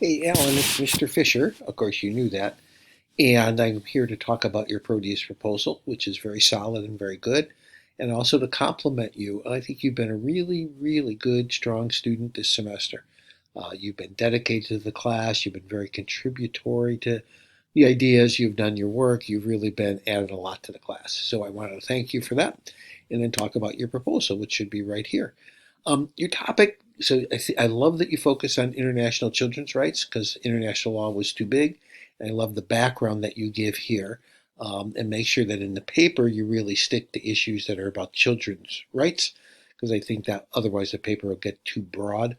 Hey, Alan, it's Mr. Fisher. Of course, you knew that. And I'm here to talk about your Proteus proposal, which is very solid and very good, and also to compliment you. I think you've been a really, really good, strong student this semester. You've been dedicated to the class. You've been very contributory to the ideas. You've done your work. You've really been added a lot to the class. So I wanted to thank you for that, and then talk about your proposal, which should be right here. Your topic. So I love that you focus on international children's rights because international law was too big. And I love the background that you give here, and make sure that in the paper you really stick to issues that are about children's rights, because I think that otherwise the paper will get too broad.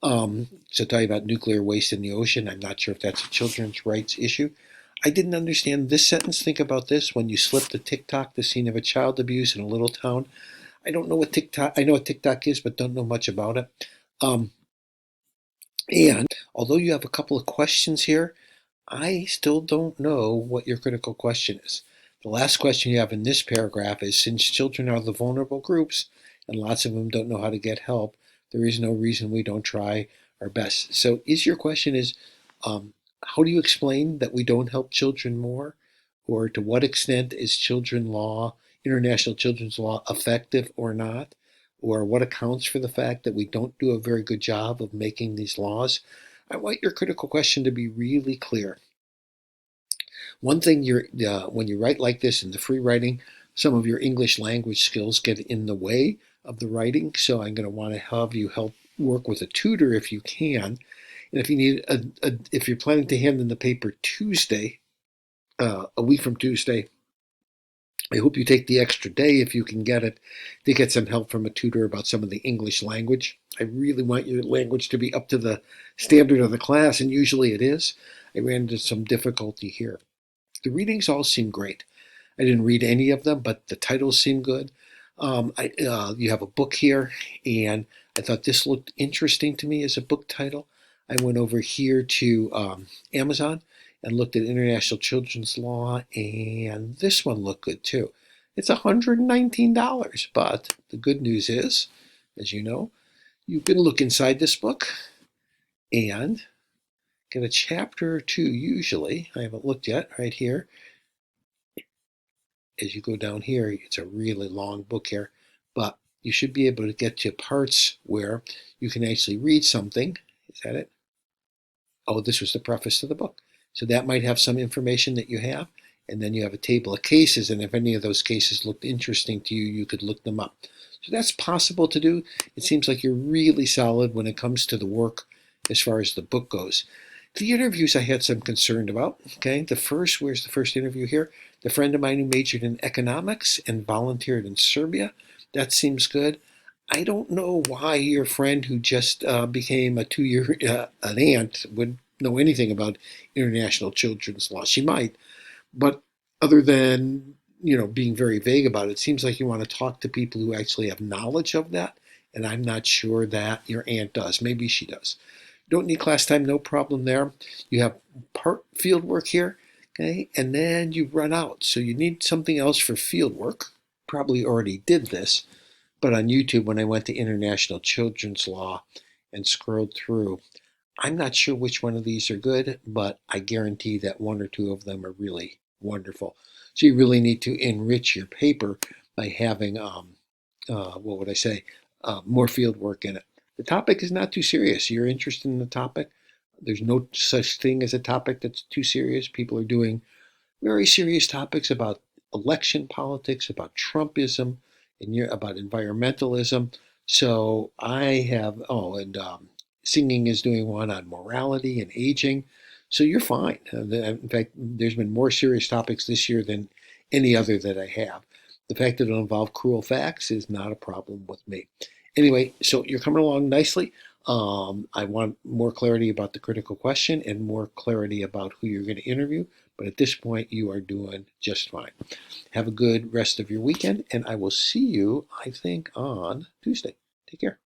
So talking about nuclear waste in the ocean, I'm not sure if that's a children's rights issue. I didn't understand this sentence. Think about this: when you slip the TikTok, the scene of a child abuse in a little town. I don't know what TikTok. I know what TikTok is, but don't know much about it. Um, and although you have a couple of questions here, I still don't know what your critical question is. The last question you have in this paragraph is, since children are the vulnerable groups and lots of them don't know how to get help, there is no reason we don't try our best. So is your question is, how do you explain that we don't help children more? Or to what extent is international children's law effective or not? Or what accounts for the fact that we don't do a very good job of making these laws? I want your critical question to be really clear. One thing when you write like this in the free writing, some of your English language skills get in the way of the writing. So I'm going to want to have you help work with a tutor if you can. And if you need if you're planning to hand in the paper Tuesday, a week from Tuesday, I hope you take the extra day if you can get it to get some help from a tutor about some of the English language. I really want your language to be up to the standard of the class, and usually it is. I ran into some difficulty here. The readings all seem great. I didn't read any of them, but the titles seem good. You have a book here, and I thought this looked interesting to me as a book title. I went over here to Amazon and looked at international children's law, and this one looked good too. It's $119, but the good news is, as you know, you can look inside this book and get a chapter or two usually. I haven't looked yet, right here. As you go down here, it's a really long book here, but you should be able to get to parts where you can actually read something. Is that it? Oh, this was the preface to the book. So that might have some information that you have. And then you have a table of cases, and if any of those cases looked interesting to you, you could look them up. So that's possible to do. It seems like you're really solid when it comes to the work as far as the book goes. The interviews I had some concern about. Okay, where's the first interview here? The friend of mine who majored in economics and volunteered in Serbia. That seems good. I don't know why your friend who just became a 2-year an aunt would know anything about international children's law. She might, but other than being very vague about it, it seems like you want to talk to people who actually have knowledge of that. And I'm not sure that your aunt does. Maybe she does. Don't need class time, no problem there. You have part field work here, okay, and then you run out. So you need something else for field work. Probably already did this, but on YouTube when I went to International Children's Law and scrolled through, I'm not sure which one of these are good, but I guarantee that one or two of them are really wonderful. So you really need to enrich your paper by having, what would I say, more field work in it. The topic is not too serious. You're interested in the topic. There's no such thing as a topic that's too serious. People are doing very serious topics about election politics, about Trumpism, and about environmentalism. So I have, and singing is doing one on morality and aging. So you're fine. In fact, there's been more serious topics this year than any other that I have. The fact that it'll involve cruel facts is not a problem with me. Anyway, so you're coming along nicely. I want more clarity about the critical question and more clarity about who you're going to interview. But at this point, you are doing just fine. Have a good rest of your weekend, and I will see you, I think, on Tuesday. Take care.